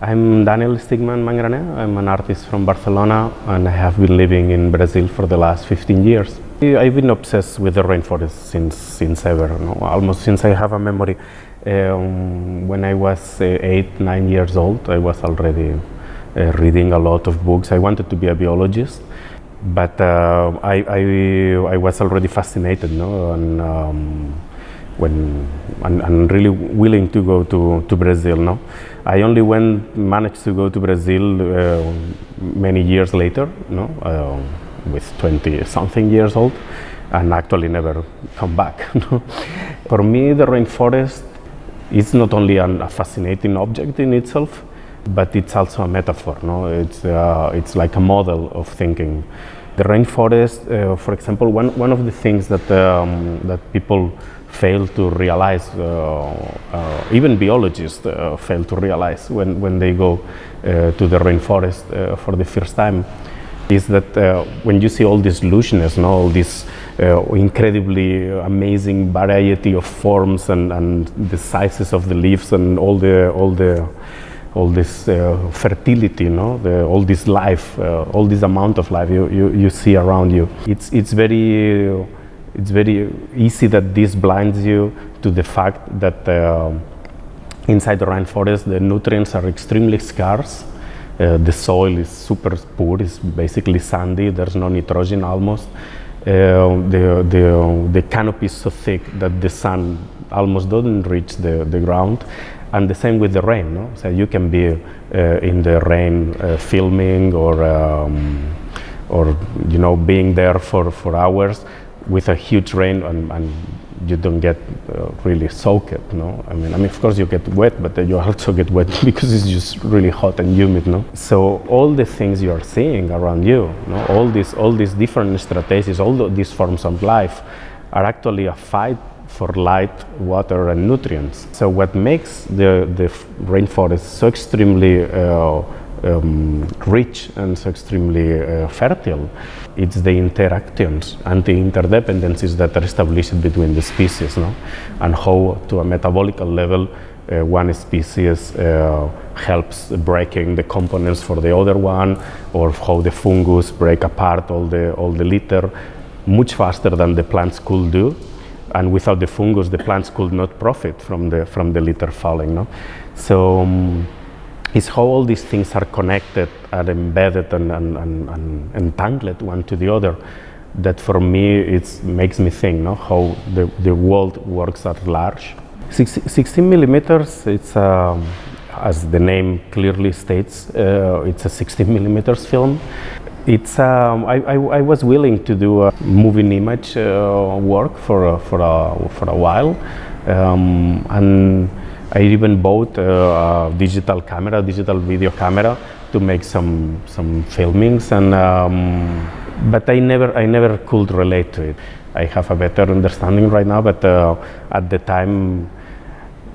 I'm Daniel Steegmann Mangrané. I'm an artist from Barcelona and I have been living in Brazil for the last 15 years. I've been obsessed with the rainforest since ever, almost since I have a memory. When I was 8, 9 years old, I was already reading a lot of books. I wanted to be a biologist, but I was already fascinated, and really willing to go to Brazil. I only managed to go to Brazil many years later, with 20-something years old, and actually never come back. For me, the rainforest is not only a fascinating object in itself, but it's also a metaphor. It's like a model of thinking. The rainforest, for example, one of the things that people fail to realize, even biologists fail to realize when they go to the rainforest for the first time, is that when you see all this lushness, all this incredibly amazing variety of forms and the sizes of the leaves and all this fertility, all this life, all this amount of life you see around you. It's very easy that this blinds you to the fact that inside the rainforest the nutrients are extremely scarce. The soil is super poor, it's basically sandy, there's no nitrogen almost. The canopy is so thick that the sun almost doesn't reach the ground. And the same with the rain, So you can be in the rain filming or being there for hours with a huge rain and you don't get really soaked, I mean, of course you get wet, but you also get wet because it's just really hot and humid, So all the things you are seeing around you, all these different strategies, all these forms of life are actually a fight for light, water, and nutrients. So what makes the rainforest so extremely rich and so extremely fertile, it's the interactions and the interdependencies that are established between the species, and how, to a metabolical level, one species helps breaking the components for the other one, or how the fungus break apart all the litter much faster than the plants could do. And without the fungus, the plants could not profit from the litter falling. So it's how all these things are connected and embedded and entangled one to the other that for me it makes me think how the world works at large. 16 millimeters, it's as the name clearly states, it's a 16 millimeters film. It's I was willing to do a moving image work for a while, and I even bought a digital video camera to make some filmings, and but I never could relate to it. I have a better understanding right now, but at the time,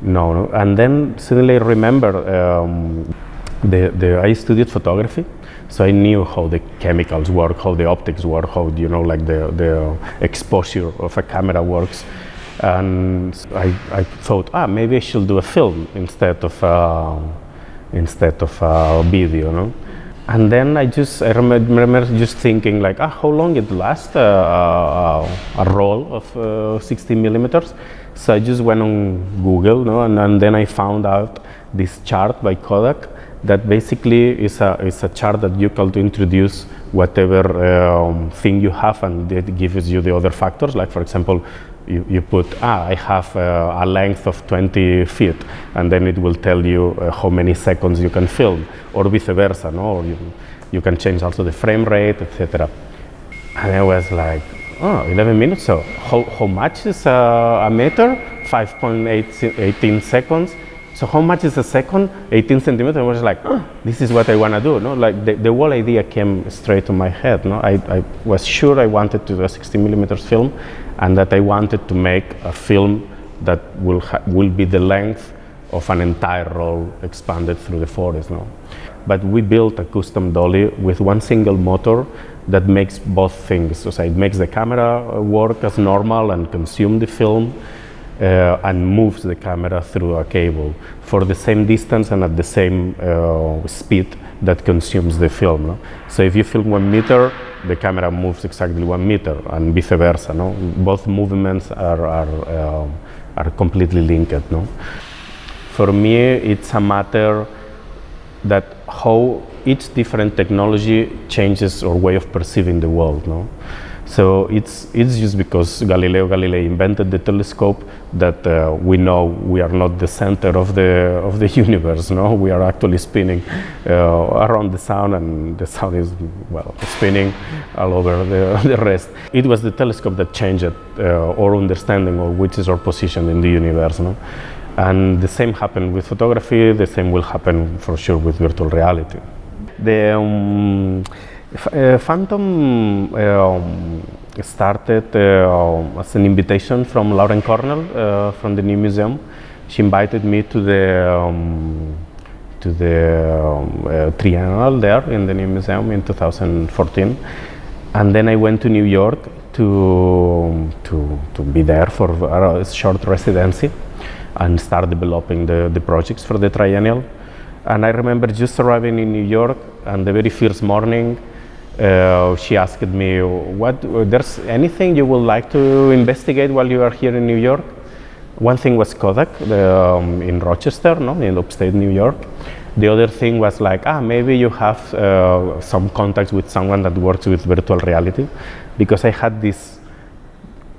no. And then suddenly I remember I studied photography. So I knew how the chemicals work, how the optics work, how like the exposure of a camera works, and I thought, maybe I should do a film instead of video, And then I remember just thinking like, how long it lasts a roll of 16 millimeters. So I just went on Google, and then I found out this chart by Kodak that basically is a chart that you can introduce whatever thing you have, and it gives you the other factors. Like for example, you put, I have a length of 20 feet, and then it will tell you how many seconds you can film, or vice versa, Or you can change also the frame rate, etc. And I was like, 11 minutes, so how much is a meter? 5.18 seconds. So how much is a second? 18 centimeters. I was like, this is what I want to do. Like the whole idea came straight to my head. I was sure I wanted to do a 16 millimeters film, and that I wanted to make a film that will be the length of an entire roll expanded through the forest. But we built a custom dolly with one single motor that makes both things. So it makes the camera work as normal and consume the film. and moves the camera through a cable for the same distance and at the same speed that consumes the film. No? So if you film 1 meter, the camera moves exactly 1 meter, and vice versa. No? Both movements are completely linked. No? For me, it's a matter that how each different technology changes our way of perceiving the world. No? So it's just because Galileo Galilei invented the telescope that we know we are not the center of the universe. No, we are actually spinning around the sun, and the sun is, well, spinning all over the rest. It was the telescope that changed our understanding of which is our position in the universe. No? And the same happened with photography. The same will happen for sure with virtual reality. The Phantom started as an invitation from Lauren Cornell from the New Museum. She invited me to the triennial there in the New Museum in 2014, and then I went to New York to be there for a short residency and start developing the projects for the triennial. And I remember just arriving in New York, and the very first morning, she asked me, there's anything you would like to investigate while you are here in New York? One thing was Kodak in Rochester, no, in upstate New York. The other thing was like, maybe you have some contacts with someone that works with virtual reality, because I had this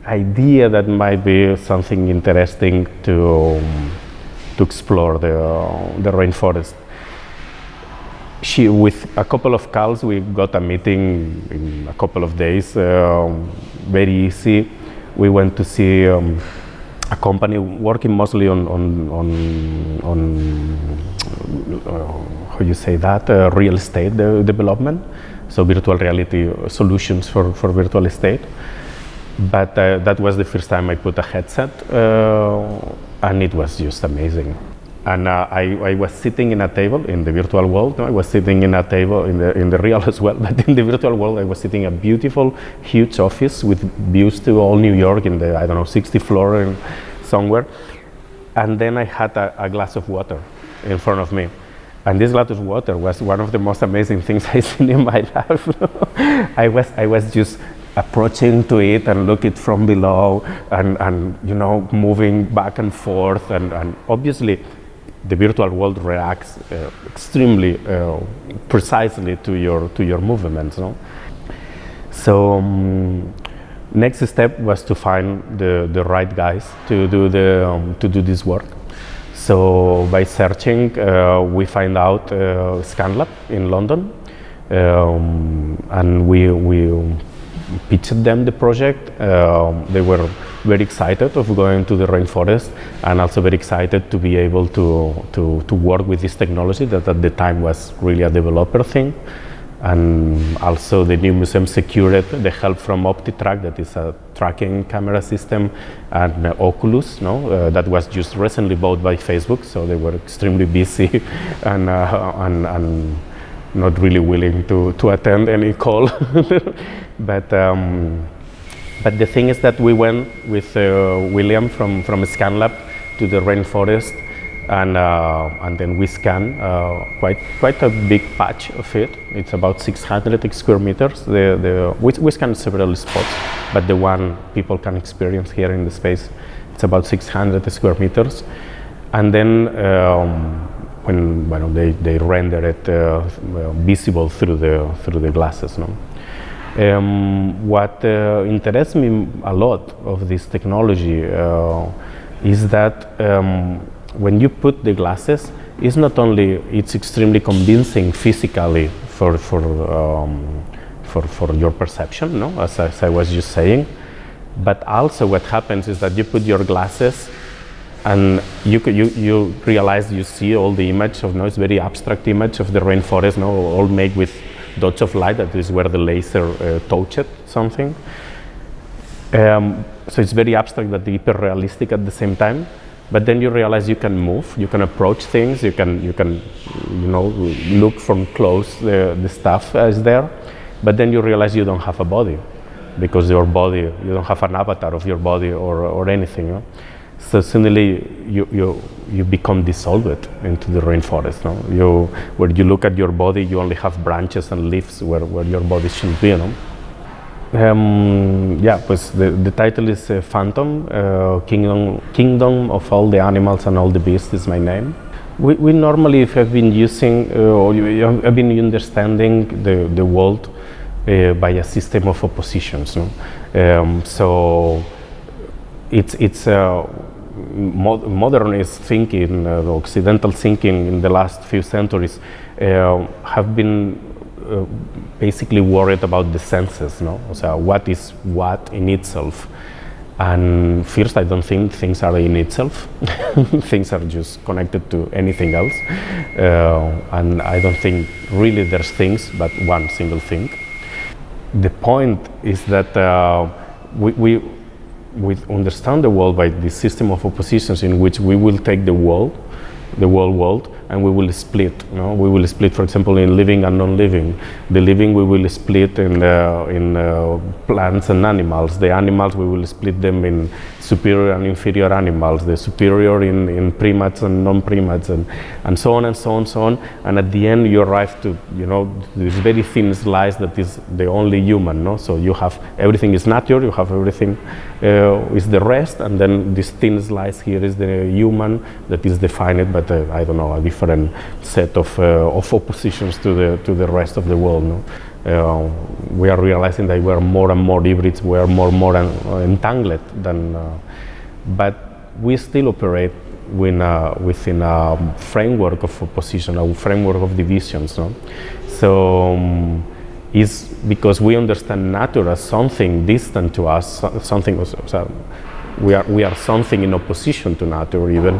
idea that might be something interesting to explore the rainforest. With a couple of calls, we got a meeting in a couple of days, very easy. We went to see a company working mostly on how you say that, real estate development, so virtual reality solutions for virtual estate. But that was the first time I put a headset, and it was just amazing. And I was sitting in a table in the virtual world. No? I was sitting in a table in the real as well, but in the virtual world I was sitting in a beautiful, huge office with views to all New York in the, 60th floor somewhere. And then I had a glass of water in front of me. And this glass of water was one of the most amazing things I've seen in my life. I was just approaching to it and look it from below, and moving back and forth, and obviously the virtual world reacts extremely precisely to your movements. No? So next step was to find the right guys to do this work. So by searching, we find out ScanLab in London, and we pitched them the project. They were very excited of going to the rainforest, and also very excited to be able to work with this technology that at the time was really a developer thing. And also the New Museum secured the help from OptiTrack, that is a tracking camera system, and Oculus, that was just recently bought by Facebook, so they were extremely busy and not really willing to attend any call. But the thing is that we went with William from ScanLab to the rainforest, and then we scanned quite a big patch of it. It's about 600 square meters. We scanned several spots, but the one people can experience here in the space, it's about 600 square meters. And then when they render it visible through the glasses. No? What interests me a lot of this technology is that when you put the glasses, it's extremely convincing physically for your perception, no? As I was just saying, but also what happens is that you put your glasses and you realize you see all the image of, it's very abstract image of the rainforest, all made with dots of light. That is where the laser touched something. So it's very abstract but hyper realistic at the same time. But then you realize you can move, you can approach things, you can look from close the stuff is there. But then you realize you don't have a body, because your body, you don't have an avatar of your body or anything. So suddenly you become dissolved into the rainforest. No? Where you look at your body, you only have branches and leaves where your body should be. No? Yeah, pues the title is Phantom, Kingdom of all the animals and all the beasts is my name. We normally have been using, or have been understanding the world by a system of oppositions. No? So it's modernist thinking, Occidental thinking in the last few centuries have been basically worried about the senses, no? So what is what in itself? And first, I don't think things are in itself. Things are just connected to anything else. And I don't think really there's things, but one single thing. The point is that we understand the world by this system of oppositions in which we will take the whole world, and we will split. We will split, for example, in living and non-living. The living we will split in plants and animals. The animals we will split them in superior and inferior animals. The superior in primates and non-primates, and so on and so on and so on. And at the end, you arrive to this very thin slice that is the only human. No, so you have everything is nature. You have everything is the rest, and then this thin slice here is the human that is defined, but I don't know, a different set of oppositions to the rest of the world. No? We are realizing that we are more and more hybrids, we are more entangled than, but we still operate within a framework of opposition, a framework of divisions. No? So is because we understand nature as something distant to us, something. So we are something in opposition to nature, even.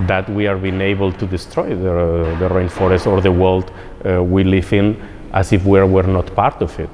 That we are being able to destroy the rainforest or the world we live in as if we were not part of it.